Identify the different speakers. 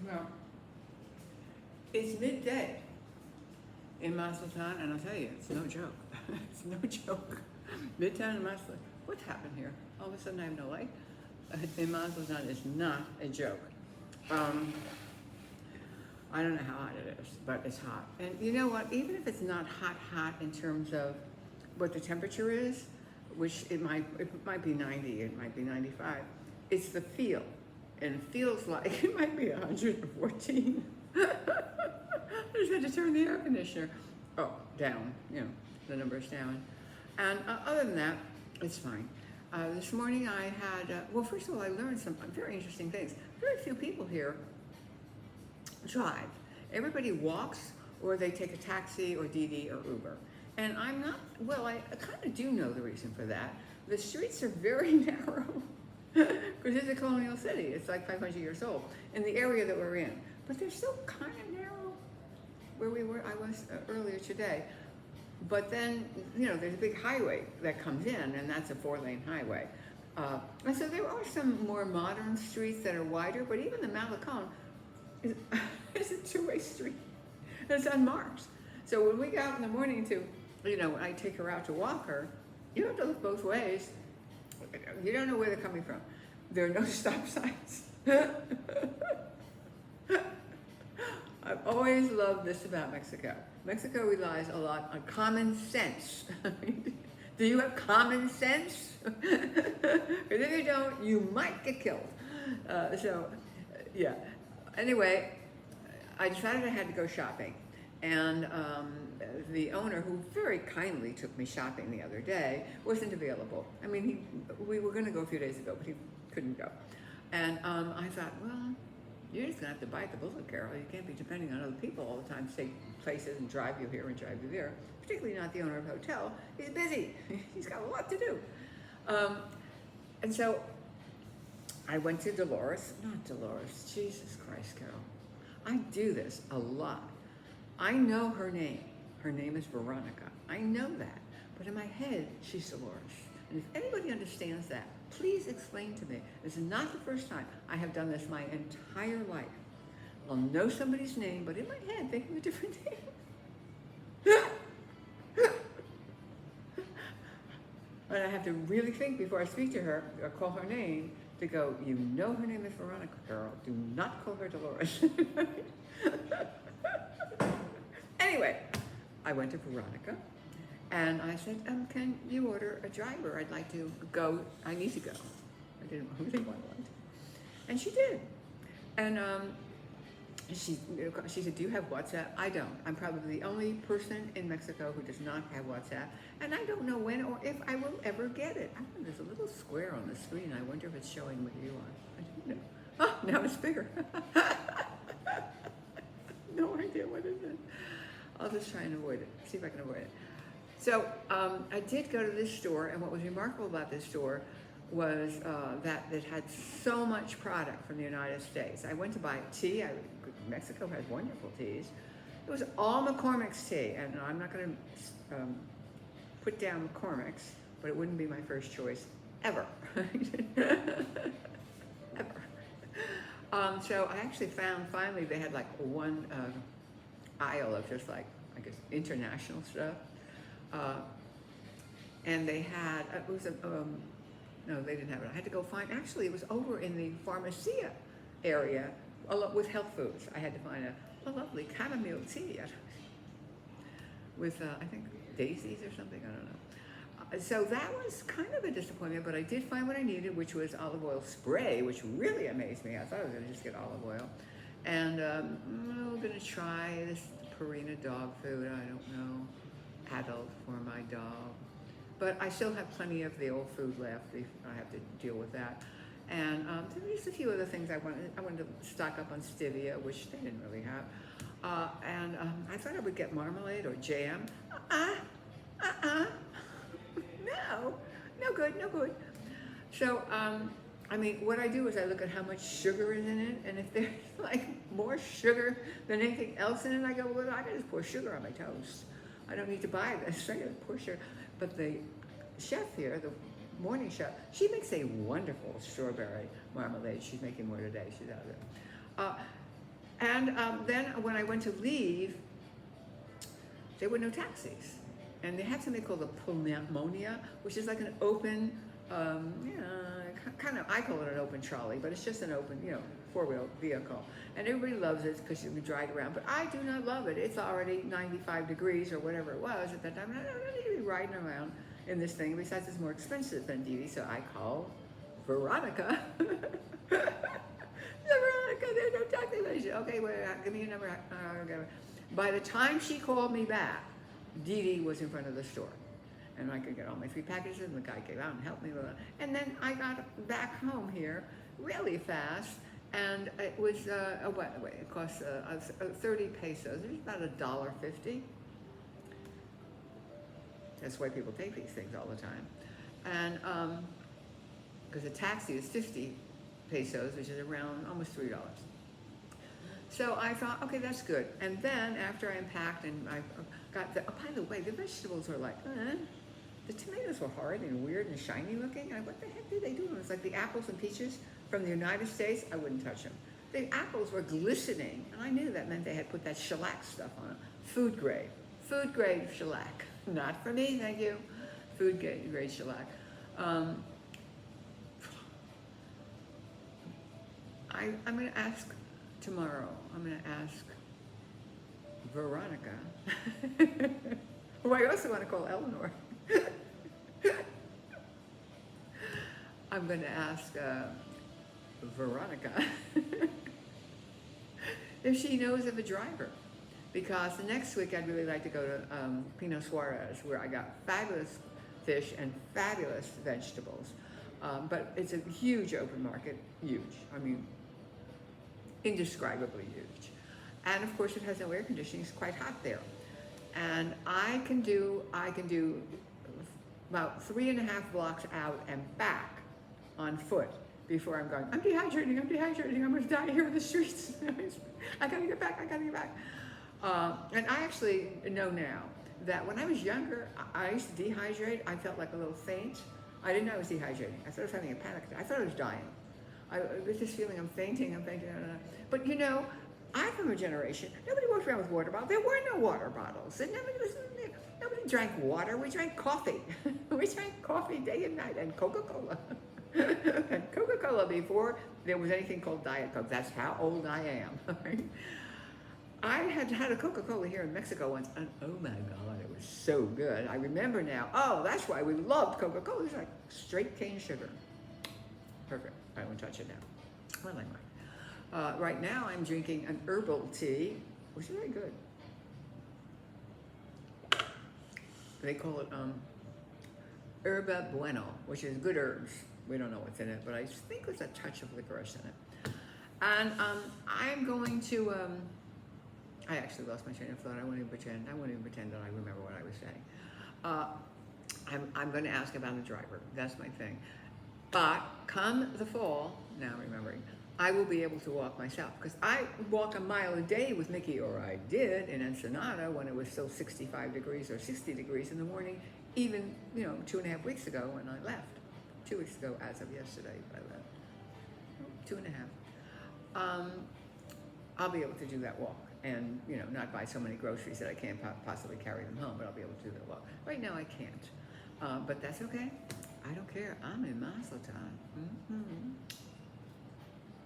Speaker 1: Well, it's midday in Mazatlan, and I'll tell you, it's no joke. It's no joke. Midtown in Mazatlan. What's happened here? All of a sudden, I have no light. In Mazatlan is not a joke. Um, I don't know how hot it is, but it's hot. And you know what? Even if it's not hot in terms of what the temperature is, which it might be 90, it might be 95. It's the feel, and it feels like it might be 114. I just had to turn the air conditioner down. The number's down. And other than that, it's fine. This morning I had, well, first of all, I learned some very interesting things. Very few people here drive. Everybody walks or they take a taxi or Didi or Uber. And I'm not, well, I kind of do know the reason for that. The streets are very narrow because it's a colonial city. It's like 500 years old in the area that we're in. But they're still kind of narrow where I was earlier today. But then, there's a big highway that comes in, and that's a 4-lane highway. And so there are some more modern streets that are wider, but even the Mazatlan is a 2-way street. It's unmarked. So when we go out in the morning to, when I take her out to walk her, you have to look both ways. You don't know where they're coming from. There are no stop signs. I've always loved this about Mexico. Mexico relies a lot on common sense. Do you have common sense? Because if you don't, you might get killed. Yeah. Anyway, I decided I had to go shopping. And the owner, who very kindly took me shopping the other day, wasn't available. I mean, we were going to go a few days ago, but he couldn't go. And I thought, well, you're just going to have to bite the bullet, Carol. You can't be depending on other people all the time to take places and drive you here and drive you there, particularly not the owner of a hotel. He's busy. He's got a lot to do. And so I went to not Dolores, Jesus Christ, Carol. I do this a lot. I know her name. Her name is Veronica. I know that. But in my head, she's Dolores. And if anybody understands that, please explain to me. This is not the first time. I have done this my entire life. I'll know somebody's name, but in my head, they have a different name. And I have to really think before I speak to her or call her name to go, you know her name is Veronica, girl. Do not call her Dolores. Anyway, I went to Veronica and I said, can you order a driver? I'd like to go. I need to go. I didn't really want to. And she did. And she said, do you have WhatsApp? I don't. I'm probably the only person in Mexico who does not have WhatsApp. And I don't know when or if I will ever get it. There's a little square on the screen. I wonder if it's showing what you are. I don't know. Oh, now it's bigger. No idea what it is. I'll just try and avoid it, see if I can avoid it. So I did go to this store, and what was remarkable about this store was that it had so much product from the United States. I went to buy tea. Mexico has wonderful teas. It was all McCormick's tea, and I'm not going to put down McCormick's, but it wouldn't be my first choice ever. Ever. So I actually found, finally, they had like one aisle of just like, I guess, international stuff. And they had, it was no, they didn't have it. I had to go find, actually it was over in the pharmacia area with health foods. I had to find a lovely chamomile tea with, I think, daisies or something, I don't know. So that was kind of a disappointment, but I did find what I needed, which was olive oil spray, which really amazed me. I thought I was going to just get olive oil. And I'm going to try this Purina dog food. I don't know, adult for my dog. But I still have plenty of the old food left. I have to deal with that. And there's a few other things I wanted to stock up on stevia, which they didn't really have. And I thought I would get marmalade or jam. No good. So, I mean, what I do is I look at how much sugar is in it, and if there's like more sugar than anything else in it, I go, well, I can just pour sugar on my toast. I don't need to buy this. I can pour sugar. But the chef here, the morning chef, she makes a wonderful strawberry marmalade. She's making more today. She's out of there. And then when I went to leave, there were no taxis. And they had something called a pulmonia, which is like an open, kind of, I call it an open trolley, but it's just an open, four-wheel vehicle. And everybody loves it because you can drive it around, but I do not love it. It's already 95 degrees or whatever it was at that time. And I don't need to be riding around in this thing. Besides, it's more expensive than Dee Dee, so I call Veronica. Veronica, there's no taxi. Okay, wait, give me your number. By the time she called me back, Dee Dee was in front of the store. And I could get all my 3 packages, and the guy came out and helped me with it. And then I got back home here really fast, and it was, it cost 30 pesos. It was about $1.50. That's why people take these things all the time. And, because a taxi is 50 pesos, which is around almost $3. So I thought, okay, that's good. And then after I unpacked and I got by the way, the vegetables were like, the tomatoes were hard and weird and shiny looking. And what the heck do they do? It was like the apples and peaches from the United States. I wouldn't touch them. The apples were glistening, and I knew that meant they had put that shellac stuff on it. Food grade shellac. Not for me, thank you. Food grade shellac. I'm going to ask tomorrow. I'm going to ask Veronica, who I also want to call Eleanor. I'm going to ask Veronica if she knows of a driver, because the next week I'd really like to go to Pino Suarez, where I got fabulous fish and fabulous vegetables. But it's a huge open market, huge. I mean, indescribably huge. And of course it has no air conditioning, it's quite hot there. And I can do about 3.5 blocks out and back on foot before I'm going, I'm dehydrating, I'm gonna die here in the streets. I gotta get back. And I actually know now that when I was younger, I used to dehydrate. I felt like a little faint. I didn't know I was dehydrating. I thought I was having a panic attack. I thought I was dying. I was just feeling I'm fainting. But I'm from a generation, nobody walked around with water bottles. There were no water bottles. And nobody drank water. We drank coffee. We drank coffee day and night, and Coca-Cola. And Coca-Cola before there was anything called Diet Coke. That's how old I am. Right? I had a Coca-Cola here in Mexico once, and oh my God, it was so good. I remember now. Oh, that's why we loved Coca-Cola. It's like straight cane sugar. Perfect. I won't touch it now. Well, I might. Right now, I'm drinking an herbal tea, which is very good. They call it Herba Bueno, which is good herbs. We don't know what's in it, but I think there's a touch of licorice in it. And I'm going to, I actually lost my train of thought. I won't even pretend that I remember what I was saying. I'm going to ask about the driver. That's my thing. But come the fall, now remembering, I will be able to walk myself, because I walk a mile a day with Mickey, or I did in Ensenada when it was still 65 degrees or 60 degrees in the morning, even 2.5 weeks ago when I left. 2 weeks ago, as of yesterday, I left. 2.5. I'll be able to do that walk, and not buy so many groceries that I can't possibly carry them home, but I'll be able to do that walk. Right now I can't, but that's okay. I don't care. I'm in Mazatlan.